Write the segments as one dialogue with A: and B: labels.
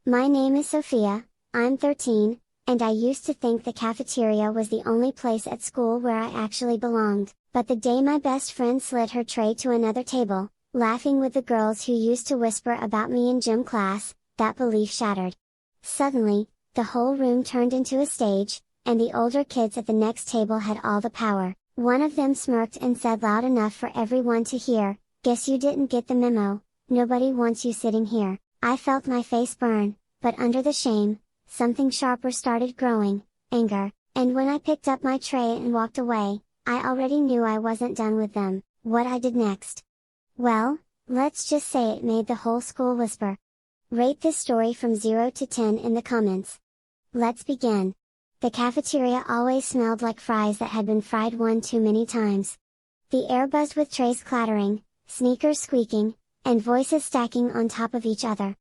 A: My name is Sophia, I'm 13, and I used to think the cafeteria was the only place at school where I actually belonged, but the day my best friend slid her tray to another table, laughing with the girls who used to whisper about me in gym class, that belief shattered. Suddenly, the whole room turned into a stage, and the older kids at the next table had all the power. One of them smirked and said loud enough for everyone to hear, "Guess you didn't get the memo, nobody wants you sitting here." I felt my face burn, but under the shame, something sharper started growing, anger, and when I picked up my tray and walked away, I already knew I wasn't done with them. What I did next? Well, let's just say it made the whole school whisper. Rate this story from 0 to 10 in the comments. Let's begin. The cafeteria always smelled like fries that had been fried one too many times. The air buzzed with trays clattering, sneakers squeaking, and voices stacking on top of each other.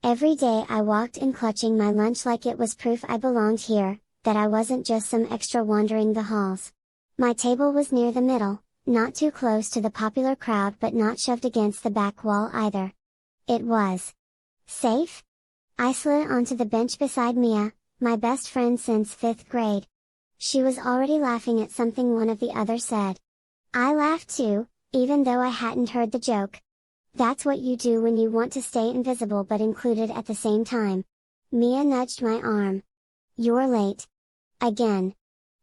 A: Every day I walked in clutching my lunch like it was proof I belonged here, that I wasn't just some extra wandering the halls. My table was near the middle, not too close to the popular crowd but not shoved against the back wall either. It was safe? I slid onto the bench beside Mia, my best friend since 5th grade. She was already laughing at something one of the others said. I laughed too, even though I hadn't heard the joke. That's what you do when you want to stay invisible but included at the same time. Mia nudged my arm. You're late. Again.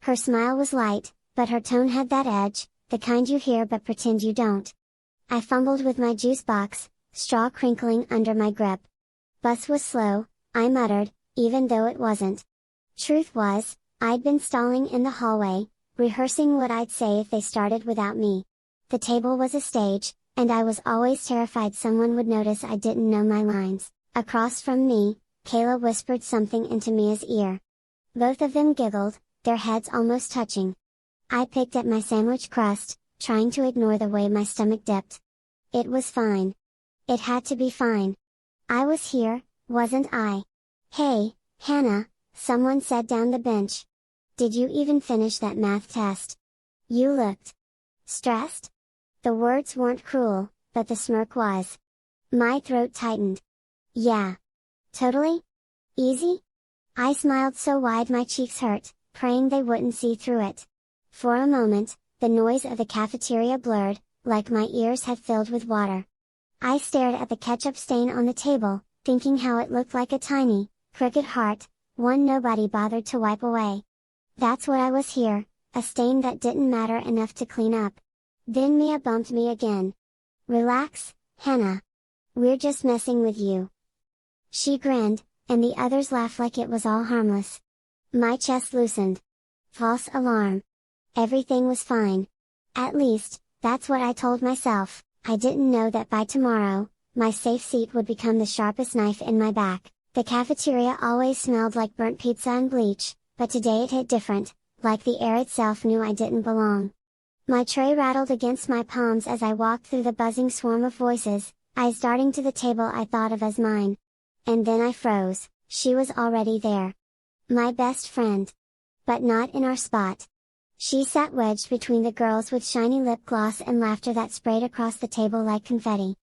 A: Her smile was light, but her tone had that edge, the kind you hear but pretend you don't. I fumbled with my juice box, straw crinkling under my grip. Bus was slow, I muttered, even though it wasn't. Truth was, I'd been stalling in the hallway, rehearsing what I'd say if they started without me. The table was a stage, and I was always terrified someone would notice I didn't know my lines. Across from me, Kayla whispered something into Mia's ear. Both of them giggled, their heads almost touching. I picked at my sandwich crust, trying to ignore the way my stomach dipped. It was fine. It had to be fine. I was here, wasn't I? Hey, Hannah, someone said down the bench. Did you even finish that math test? You looked stressed? The words weren't cruel, but the smirk was. My throat tightened. Yeah. Totally? Easy? I smiled so wide my cheeks hurt, praying they wouldn't see through it. For a moment, the noise of the cafeteria blurred, like my ears had filled with water. I stared at the ketchup stain on the table, thinking how it looked like a tiny, crooked heart, one nobody bothered to wipe away. That's what I was here, a stain that didn't matter enough to clean up. Then Mia bumped me again. Relax, Hannah. We're just messing with you. She grinned, and the others laughed like it was all harmless. My chest loosened. False alarm. Everything was fine. At least, that's what I told myself. I didn't know that by tomorrow, my safe seat would become the sharpest knife in my back. The cafeteria always smelled like burnt pizza and bleach, but today it hit different, like the air itself knew I didn't belong. My tray rattled against my palms as I walked through the buzzing swarm of voices, eyes darting to the table I thought of as mine. And then I froze, she was already there. My best friend. But not in our spot. She sat wedged between the girls with shiny lip gloss and laughter that sprayed across the table like confetti.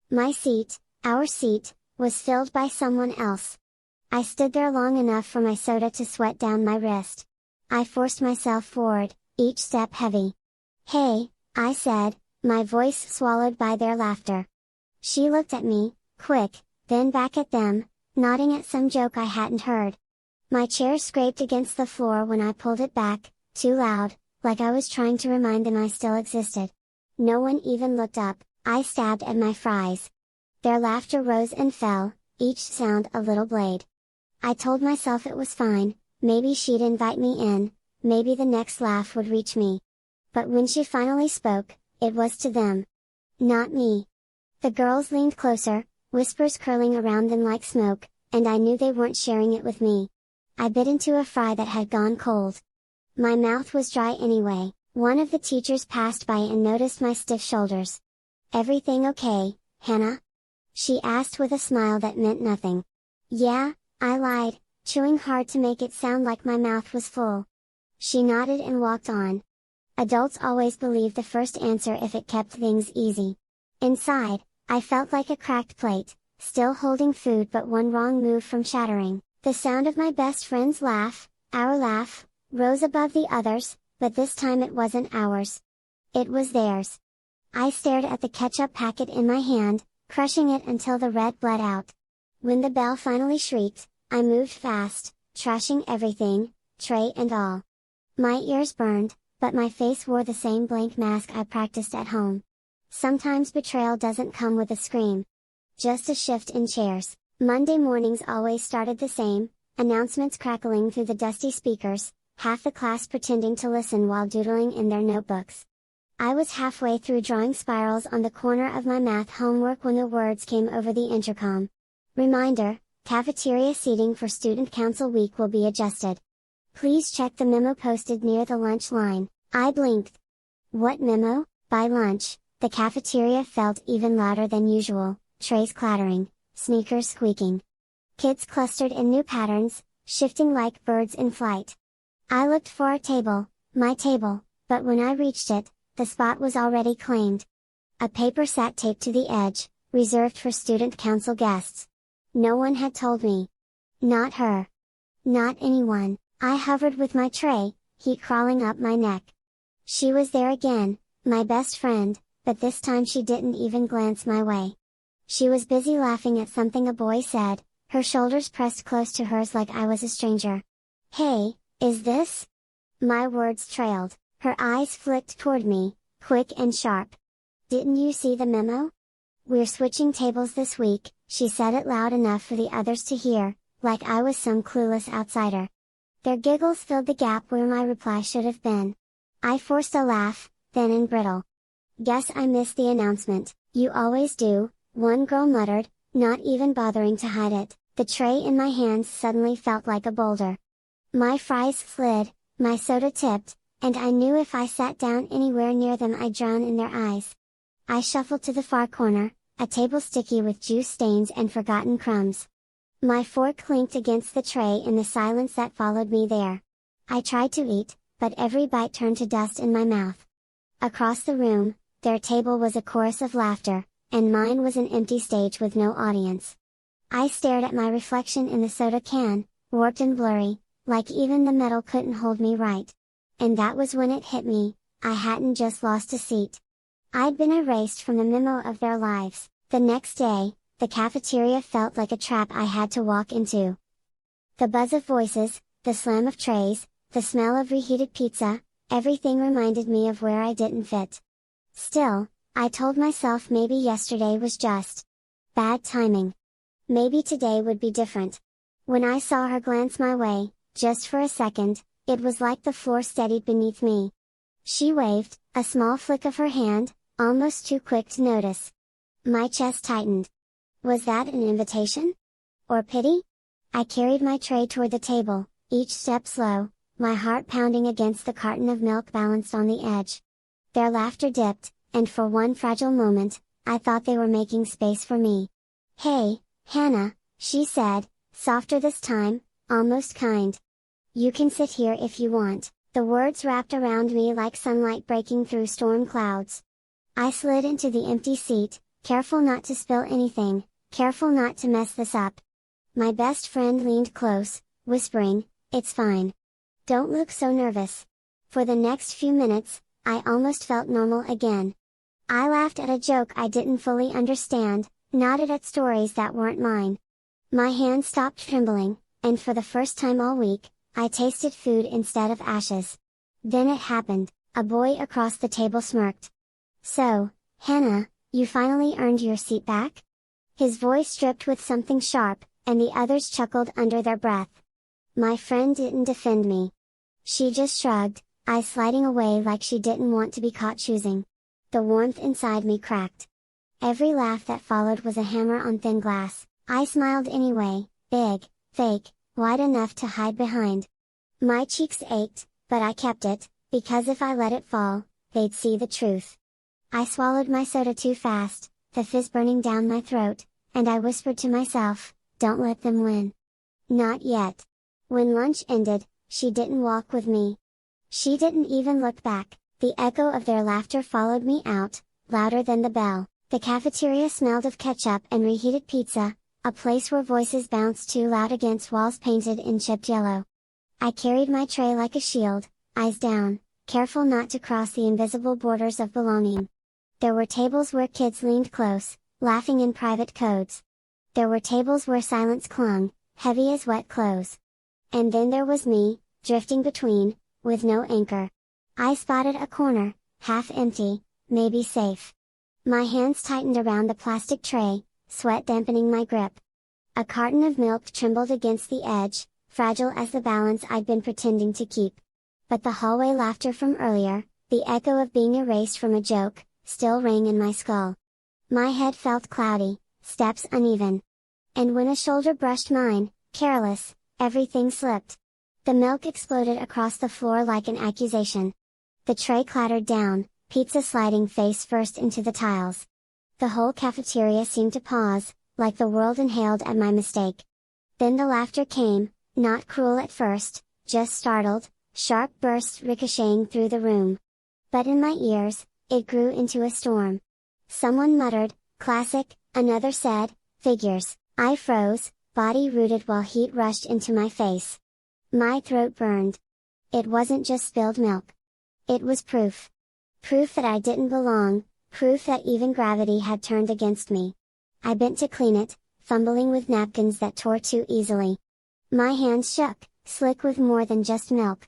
A: My seat, our seat, was filled by someone else. I stood there long enough for my soda to sweat down my wrist. I forced myself forward, each step heavy. Hey, I said, my voice swallowed by their laughter. She looked at me, quick, then back at them, nodding at some joke I hadn't heard. My chair scraped against the floor when I pulled it back, too loud, like I was trying to remind them I still existed. No one even looked up. I stabbed at my fries. Their laughter rose and fell, each sound a little blade. I told myself it was fine, maybe she'd invite me in, maybe the next laugh would reach me. But when she finally spoke, it was to them. Not me. The girls leaned closer, whispers curling around them like smoke, and I knew they weren't sharing it with me. I bit into a fry that had gone cold. My mouth was dry anyway. One of the teachers passed by and noticed my stiff shoulders. Everything okay, Hannah? She asked with a smile that meant nothing. Yeah, I lied, chewing hard to make it sound like my mouth was full. She nodded and walked on. Adults always believe the first answer if it kept things easy. Inside, I felt like a cracked plate, still holding food but one wrong move from shattering. The sound of my best friend's laugh, our laugh, rose above the others, but this time it wasn't ours. It was theirs. I stared at the ketchup packet in my hand, crushing it until the red bled out. When the bell finally shrieked, I moved fast, trashing everything, tray and all. My ears burned, but my face wore the same blank mask I practiced at home. Sometimes betrayal doesn't come with a scream. Just a shift in chairs. Monday mornings always started the same, announcements crackling through the dusty speakers, half the class pretending to listen while doodling in their notebooks. I was halfway through drawing spirals on the corner of my math homework when the words came over the intercom. Reminder, cafeteria seating for Student Council Week will be adjusted. Please check the memo posted near the lunch line. I blinked. What memo? By lunch, the cafeteria felt even louder than usual, trays clattering, sneakers squeaking. Kids clustered in new patterns, shifting like birds in flight. I looked for our table, my table, but when I reached it, the spot was already claimed. A paper sat taped to the edge, reserved for student council guests. No one had told me. Not her. Not anyone. I hovered with my tray, heat crawling up my neck. She was there again, my best friend, but this time she didn't even glance my way. She was busy laughing at something a boy said, her shoulders pressed close to hers like I was a stranger. Hey, is this? My words trailed, her eyes flicked toward me, quick and sharp. Didn't you see the memo? We're switching tables this week, she said it loud enough for the others to hear, like I was some clueless outsider. Their giggles filled the gap where my reply should have been. I forced a laugh, thin and brittle. Guess I missed the announcement. You always do, one girl muttered, not even bothering to hide it. The tray in my hands suddenly felt like a boulder. My fries slid, my soda tipped, and I knew if I sat down anywhere near them I'd drown in their eyes. I shuffled to the far corner, a table sticky with juice stains and forgotten crumbs. My fork clinked against the tray in the silence that followed me there. I tried to eat, but every bite turned to dust in my mouth. Across the room, their table was a chorus of laughter, and mine was an empty stage with no audience. I stared at my reflection in the soda can, warped and blurry, like even the metal couldn't hold me right. And that was when it hit me, I hadn't just lost a seat. I'd been erased from the memo of their lives. The next day, the cafeteria felt like a trap I had to walk into. The buzz of voices, the slam of trays, the smell of reheated pizza, everything reminded me of where I didn't fit. Still, I told myself maybe yesterday was just bad timing. Maybe today would be different. When I saw her glance my way, just for a second, it was like the floor steadied beneath me. She waved, a small flick of her hand, almost too quick to notice. My chest tightened. Was that an invitation? Or pity? I carried my tray toward the table, each step slow, my heart pounding against the carton of milk balanced on the edge. Their laughter dipped, and for one fragile moment, I thought they were making space for me. Hey, Hannah, she said, softer this time, almost kind. You can sit here if you want. The words wrapped around me like sunlight breaking through storm clouds. I slid into the empty seat, careful not to spill anything, careful not to mess this up. My best friend leaned close, whispering, "It's fine. Don't look so nervous." For the next few minutes, I almost felt normal again. I laughed at a joke I didn't fully understand, nodded at stories that weren't mine. My hands stopped trembling, and for the first time all week, I tasted food instead of ashes. Then it happened, a boy across the table smirked. "So, Hannah, you finally earned your seat back?" His voice dripped with something sharp, and the others chuckled under their breath. My friend didn't defend me. She just shrugged, eyes sliding away like she didn't want to be caught choosing. The warmth inside me cracked. Every laugh that followed was a hammer on thin glass. I smiled anyway, big, fake, wide enough to hide behind. My cheeks ached, but I kept it, because if I let it fall, they'd see the truth. I swallowed my soda too fast, the fizz burning down my throat, and I whispered to myself, "Don't let them win." Not yet. When lunch ended, she didn't walk with me. She didn't even look back. The echo of their laughter followed me out, louder than the bell. The cafeteria smelled of ketchup and reheated pizza, a place where voices bounced too loud against walls painted in chipped yellow. I carried my tray like a shield, eyes down, careful not to cross the invisible borders of belonging. There were tables where kids leaned close, laughing in private codes. There were tables where silence clung, heavy as wet clothes. And then there was me, drifting between, with no anchor. I spotted a corner, half empty, maybe safe. My hands tightened around the plastic tray, sweat dampening my grip. A carton of milk trembled against the edge, fragile as the balance I'd been pretending to keep. But the hallway laughter from earlier, the echo of being erased from a joke, still rang in my skull. My head felt cloudy, steps uneven. And when a shoulder brushed mine, careless, everything slipped. The milk exploded across the floor like an accusation. The tray clattered down, pizza sliding face first into the tiles. The whole cafeteria seemed to pause, like the world inhaled at my mistake. Then the laughter came, not cruel at first, just startled, sharp bursts ricocheting through the room. But in my ears, it grew into a storm. Someone muttered, "Classic," another said, "Figures." I froze, body rooted while heat rushed into my face. My throat burned. It wasn't just spilled milk. It was proof. Proof that I didn't belong, proof that even gravity had turned against me. I bent to clean it, fumbling with napkins that tore too easily. My hands shook, slick with more than just milk.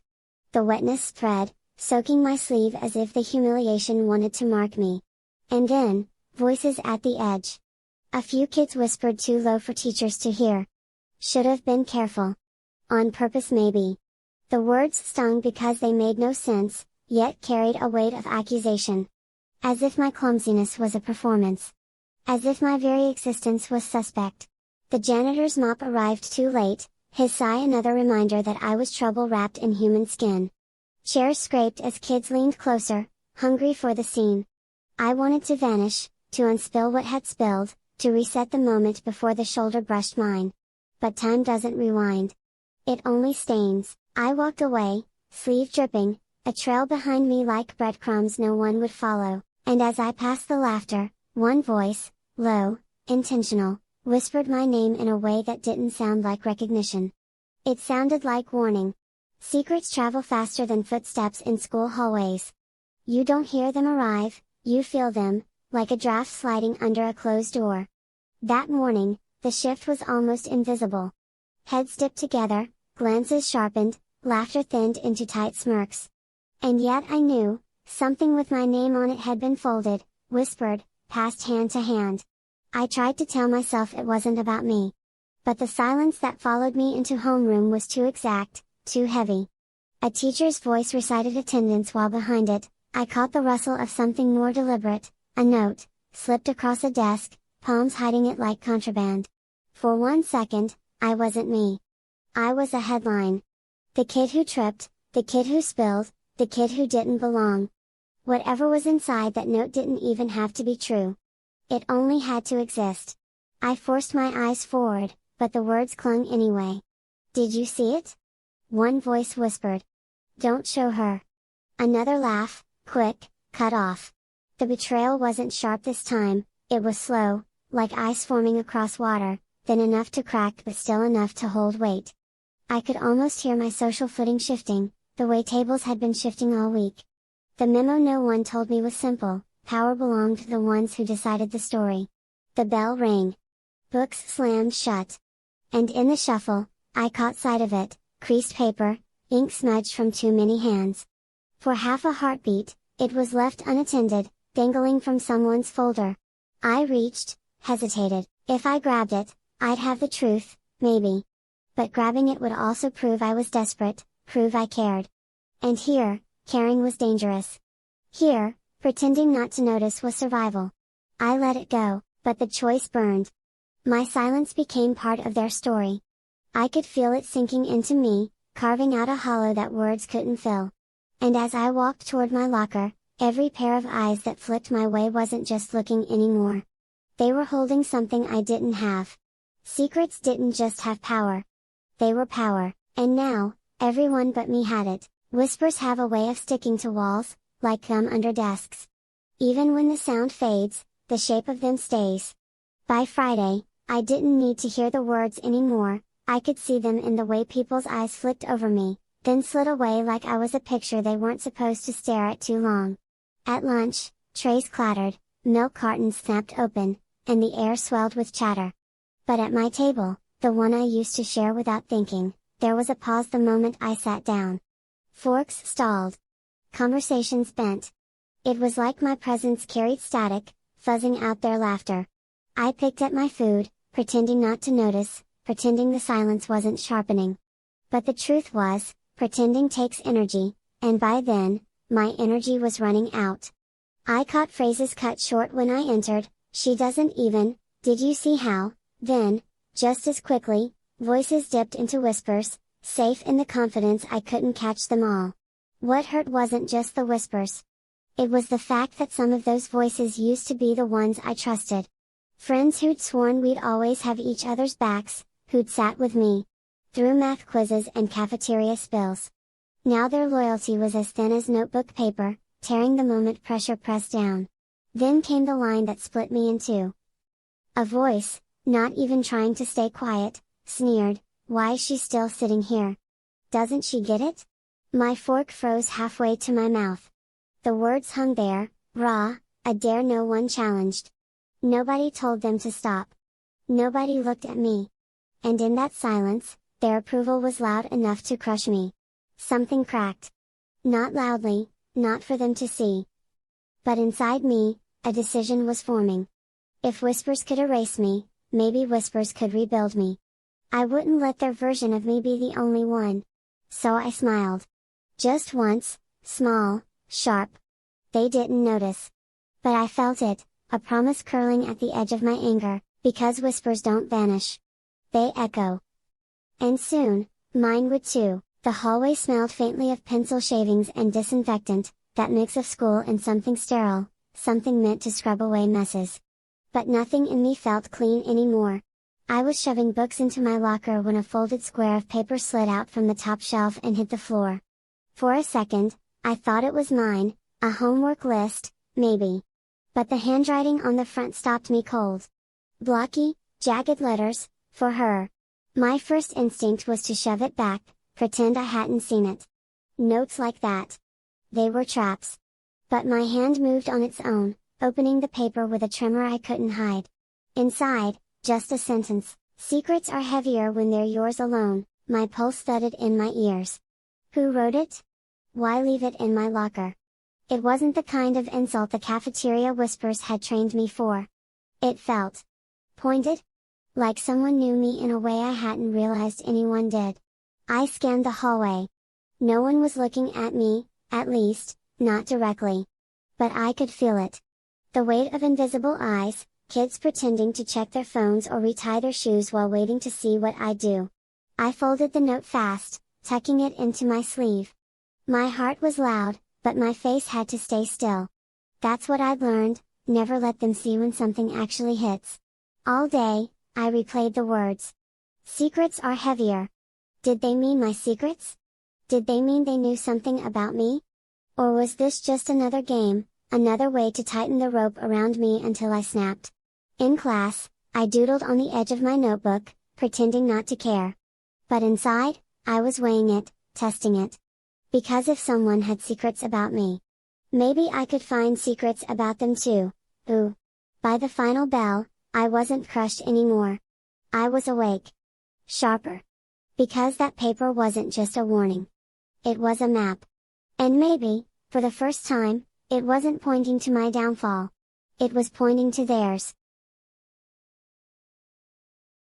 A: The wetness spread, soaking my sleeve as if the humiliation wanted to mark me. And then, voices at the edge. A few kids whispered too low for teachers to hear. Should have been careful. On purpose maybe. The words stung because they made no sense, yet carried a weight of accusation. As if my clumsiness was a performance. As if my very existence was suspect. The janitor's mop arrived too late, his sigh another reminder that I was trouble wrapped in human skin. Chairs scraped as kids leaned closer, hungry for the scene. I wanted to vanish, to unspill what had spilled, to reset the moment before the shoulder brushed mine. But time doesn't rewind. It only stains. I walked away, sleeve dripping, a trail behind me like breadcrumbs no one would follow, and as I passed the laughter, one voice, low, intentional, whispered my name in a way that didn't sound like recognition. It sounded like warning. Secrets travel faster than footsteps in school hallways. You don't hear them arrive, you feel them, like a draft sliding under a closed door. That morning, the shift was almost invisible. Heads dipped together, glances sharpened, laughter thinned into tight smirks. And yet I knew, something with my name on it had been folded, whispered, passed hand to hand. I tried to tell myself it wasn't about me. But the silence that followed me into homeroom was too exact, too heavy. A teacher's voice recited attendance while behind it, I caught the rustle of something more deliberate, a note, slipped across a desk, palms hiding it like contraband. For 1 second, I wasn't me. I was a headline. The kid who tripped, the kid who spilled, the kid who didn't belong. Whatever was inside that note didn't even have to be true. It only had to exist. I forced my eyes forward, but the words clung anyway. Did you see it? One voice whispered. Don't show her. Another laugh, quick, cut off. The betrayal wasn't sharp this time, it was slow, like ice forming across water, thin enough to crack but still enough to hold weight. I could almost hear my social footing shifting, the way tables had been shifting all week. The memo no one told me was simple, power belonged to the ones who decided the story. The bell rang. Books slammed shut. And in the shuffle, I caught sight of it, creased paper, ink smudged from too many hands. For half a heartbeat, it was left unattended, dangling from someone's folder. I reached, hesitated. If I grabbed it, I'd have the truth, maybe. But grabbing it would also prove I was desperate, prove I cared. And here, caring was dangerous. Here, pretending not to notice was survival. I let it go, but the choice burned. My silence became part of their story. I could feel it sinking into me, carving out a hollow that words couldn't fill. And as I walked toward my locker, every pair of eyes that flicked my way wasn't just looking anymore. They were holding something I didn't have. Secrets didn't just have power. They were power, and now, everyone but me had it. Whispers have a way of sticking to walls, like gum under desks. Even when the sound fades, the shape of them stays. By Friday, I didn't need to hear the words anymore, I could see them in the way people's eyes flicked over me, then slid away like I was a picture they weren't supposed to stare at too long. At lunch, trays clattered, milk cartons snapped open, and the air swelled with chatter. But at my table, the one I used to share without thinking, there was a pause the moment I sat down. Forks stalled. Conversations bent. It was like my presence carried static, fuzzing out their laughter. I picked at my food, pretending not to notice, pretending the silence wasn't sharpening. But the truth was, pretending takes energy, and by then, my energy was running out. I caught phrases cut short when I entered, she doesn't even, did you see how, then, just as quickly, voices dipped into whispers, safe in the confidence I couldn't catch them all. What hurt wasn't just the whispers. It was the fact that some of those voices used to be the ones I trusted. Friends who'd sworn we'd always have each other's backs, who'd sat with me through math quizzes and cafeteria spills. Now their loyalty was as thin as notebook paper, tearing the moment pressure pressed down. Then came the line that split me in two. A voice, not even trying to stay quiet, sneered, "Why is she still sitting here? Doesn't she get it?" My fork froze halfway to my mouth. The words hung there, raw, a dare no one challenged. Nobody told them to stop. Nobody looked at me. And in that silence, their approval was loud enough to crush me. Something cracked. Not loudly, not for them to see. But inside me, a decision was forming. If whispers could erase me, maybe whispers could rebuild me. I wouldn't let their version of me be the only one. So I smiled. Just once, small, sharp. They didn't notice. But I felt it, a promise curling at the edge of my anger, because whispers don't vanish. They echo. And soon, mine would too. The hallway smelled faintly of pencil shavings and disinfectant, that mix of school and something sterile, something meant to scrub away messes. But nothing in me felt clean anymore. I was shoving books into my locker when a folded square of paper slid out from the top shelf and hit the floor. For a second, I thought it was mine, a homework list, maybe. But the handwriting on the front stopped me cold. Blocky, jagged letters, for her. My first instinct was to shove it back, pretend I hadn't seen it. Notes like that. They were traps. But my hand moved on its own, opening the paper with a tremor I couldn't hide. Inside, just a sentence: "Secrets are heavier when they're yours alone." My pulse thudded in my ears. Who wrote it? Why leave it in my locker? It wasn't the kind of insult the cafeteria whispers had trained me for. It felt pointed. Like someone knew me in a way I hadn't realized anyone did. I scanned the hallway. No one was looking at me, at least, not directly. But I could feel it. The weight of invisible eyes, kids pretending to check their phones or retie their shoes while waiting to see what I'd do. I folded the note fast, tucking it into my sleeve. My heart was loud, but my face had to stay still. That's what I'd learned, never let them see when something actually hits. All day, I replayed the words. Secrets are heavier. Did they mean my secrets? Did they mean they knew something about me? Or was this just another game, another way to tighten the rope around me until I snapped? In class, I doodled on the edge of my notebook, pretending not to care. But inside, I was weighing it, testing it. Because if someone had secrets about me, maybe I could find secrets about them too. Ooh. By the final bell, I wasn't crushed anymore. I was awake. Sharper. Because that paper wasn't just a warning. It was a map. And maybe, for the first time, it wasn't pointing to my downfall. It was pointing to theirs.